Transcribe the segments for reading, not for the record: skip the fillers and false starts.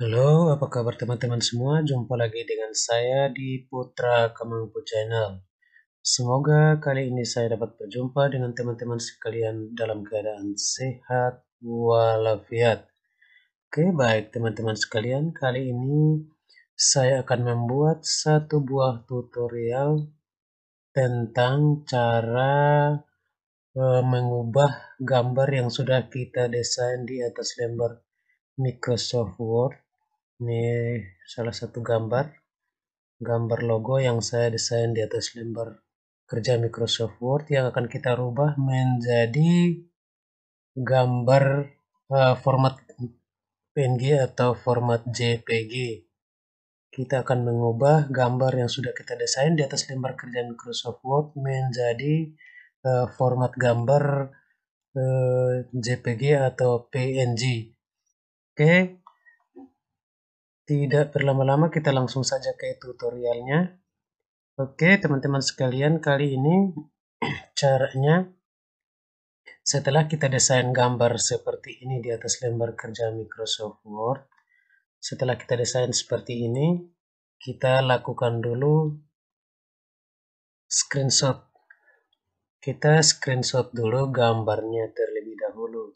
Halo, apa kabar teman-teman semua? Jumpa lagi dengan saya di Putra Kamangpu Channel. Semoga kali ini saya dapat berjumpa dengan teman-teman sekalian dalam keadaan sehat walafiat. Oke, baik teman-teman sekalian, kali ini saya akan membuat satu buah tutorial tentang cara mengubah gambar yang sudah kita desain di atas lembar Microsoft Word. Ini salah satu gambar logo yang saya desain di atas lembar kerja Microsoft Word yang akan kita rubah menjadi gambar format PNG atau format JPG. Kita akan mengubah gambar yang sudah kita desain di atas lembar kerja Microsoft Word menjadi format gambar JPG atau PNG. Oke, tidak berlama-lama kita langsung saja ke tutorialnya. Oke, teman-teman sekalian, kali ini caranya setelah kita desain gambar seperti ini di atas lembar kerja Microsoft Word, setelah kita desain seperti ini, kita lakukan dulu screenshot. Kita screenshot dulu gambarnya terlebih dahulu.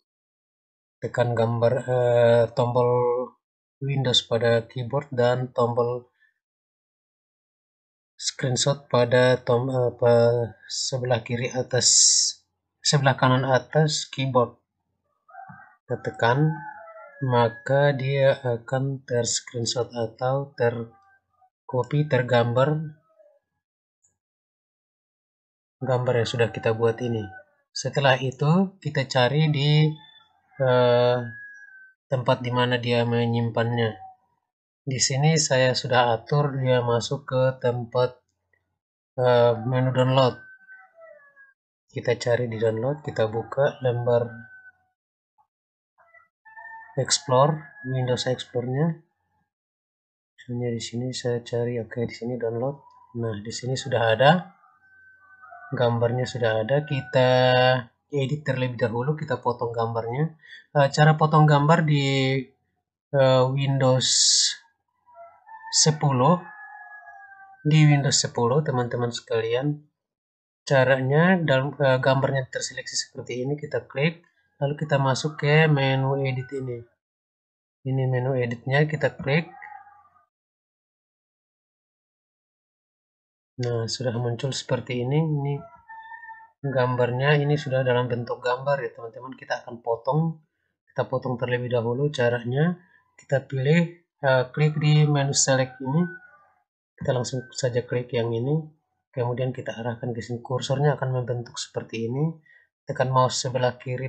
Tekan tombol Windows pada keyboard dan tombol screenshot pada sebelah kanan atas keyboard. Kita tekan, maka dia akan ter-screenshot atau tergambar gambar yang sudah kita buat ini. Setelah itu kita cari di tempat di mana dia menyimpannya. Di sini saya sudah atur dia masuk ke tempat menu download. Kita cari di download, kita buka lembar Explore, Windows Explore-nya. Misalnya di sini saya cari, oke, di sini download. Nah, di sini sudah ada gambarnya, sudah ada. Kita edit terlebih dahulu, kita potong gambarnya. Cara potong gambar di Windows 10, teman-teman sekalian, caranya dalam gambarnya terseleksi seperti ini, kita klik, lalu kita masuk ke menu edit ini. Ini menu editnya, kita klik. Nah, sudah muncul seperti ini. Ini gambarnya, ini sudah dalam bentuk gambar ya teman-teman. Kita akan potong. Kita potong terlebih dahulu. Caranya kita pilih, klik di menu select ini. Kita langsung saja klik yang ini. Kemudian kita arahkan ke sini. Kursornya akan membentuk seperti ini. Tekan mouse sebelah kiri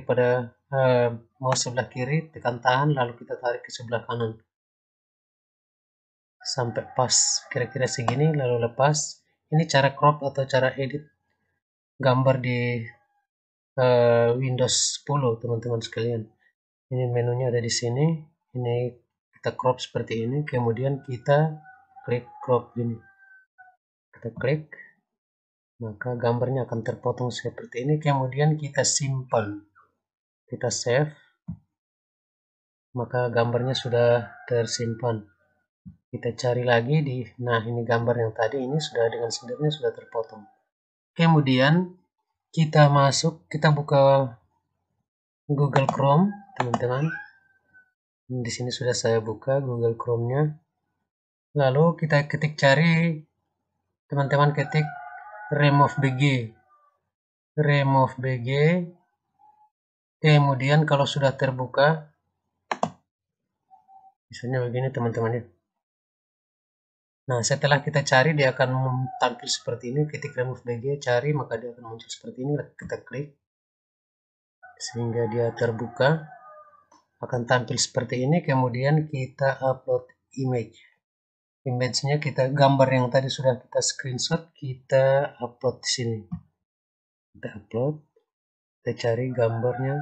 tekan tahan, lalu kita tarik ke sebelah kanan sampai pas kira-kira segini, lalu lepas. Ini cara crop atau cara edit gambar di Windows 10 teman-teman sekalian. Ini menunya ada di sini. Ini kita crop seperti ini, kemudian kita klik crop ini. Kita klik, maka gambarnya akan terpotong seperti ini. Kemudian kita simpan, kita save, maka gambarnya sudah tersimpan. Kita cari lagi nah ini gambar yang tadi ini sudah dengan sendirinya sudah terpotong. Kemudian kita buka Google Chrome, teman-teman. Di sini sudah saya buka Google Chrome-nya. Lalu kita teman-teman ketik remove BG. Kemudian kalau sudah terbuka, misalnya begini teman-teman ya. Nah, setelah kita cari, dia akan tampil seperti ini. Ketik remove BG, cari, maka dia akan muncul seperti ini. Kita klik, sehingga dia terbuka. Akan tampil seperti ini. Kemudian kita upload image. Image-nya gambar yang tadi sudah kita screenshot, kita upload di sini. Kita upload, kita cari gambarnya.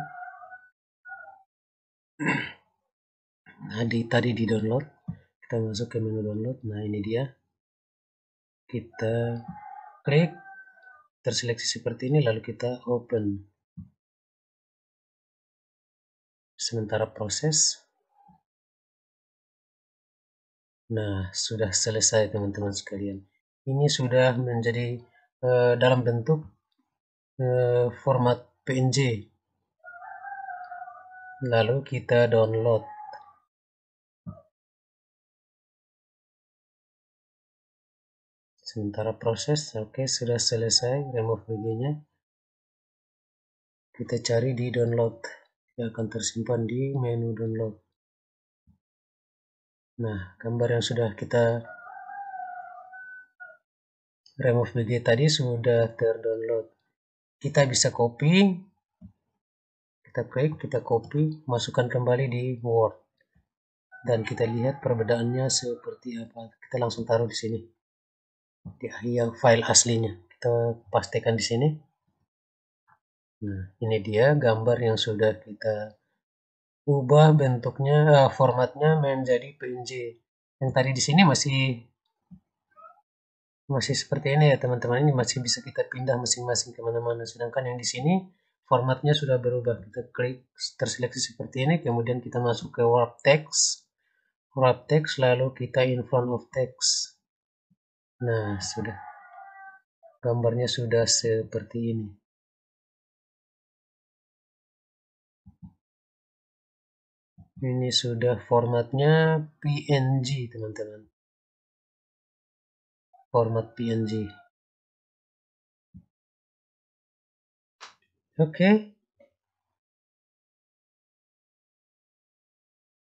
Nah, tadi di download, kita masuk ke menu download. Nah, ini dia. Kita klik, terseleksi seperti ini, lalu kita open. Sementara proses, Nah, sudah selesai teman-teman sekalian. Ini sudah menjadi dalam bentuk format PNG. Lalu kita download. Sementara proses, oke, sudah selesai remove VG-nya. Kita cari di download. Yang akan tersimpan di menu download. Nah, gambar yang sudah kita remove VG tadi sudah terdownload. Kita bisa copy, kita klik, kita copy, masukkan kembali di Word. Dan kita lihat perbedaannya seperti apa. Kita langsung taruh di sini. Di yang file aslinya. Kita pastikan di sini. Nah, ini dia gambar yang sudah kita ubah bentuknya, formatnya menjadi PNG. Yang tadi di sini masih seperti ini ya teman-teman, ini masih bisa kita pindah masing-masing kemana-mana. Sedangkan yang di sini formatnya sudah berubah. Kita klik terseleksi seperti ini, kemudian kita masuk ke wrap text, lalu kita in front of text. Nah, sudah gambarnya sudah seperti ini. Ini sudah formatnya PNG teman-teman. Format PNG. Oke.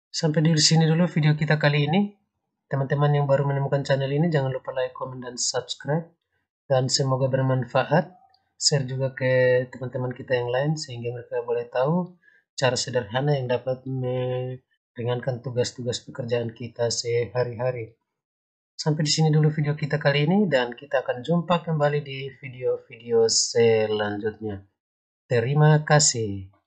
Sampai di sini dulu video kita kali ini. Teman-teman yang baru menemukan channel ini jangan lupa like, komen, dan subscribe. Dan semoga bermanfaat. Share juga ke teman-teman kita yang lain sehingga mereka boleh tahu cara sederhana yang dapat meringankan tugas-tugas pekerjaan kita sehari-hari. Sampai di sini dulu video kita kali ini dan kita akan jumpa kembali di video-video selanjutnya. Terima kasih.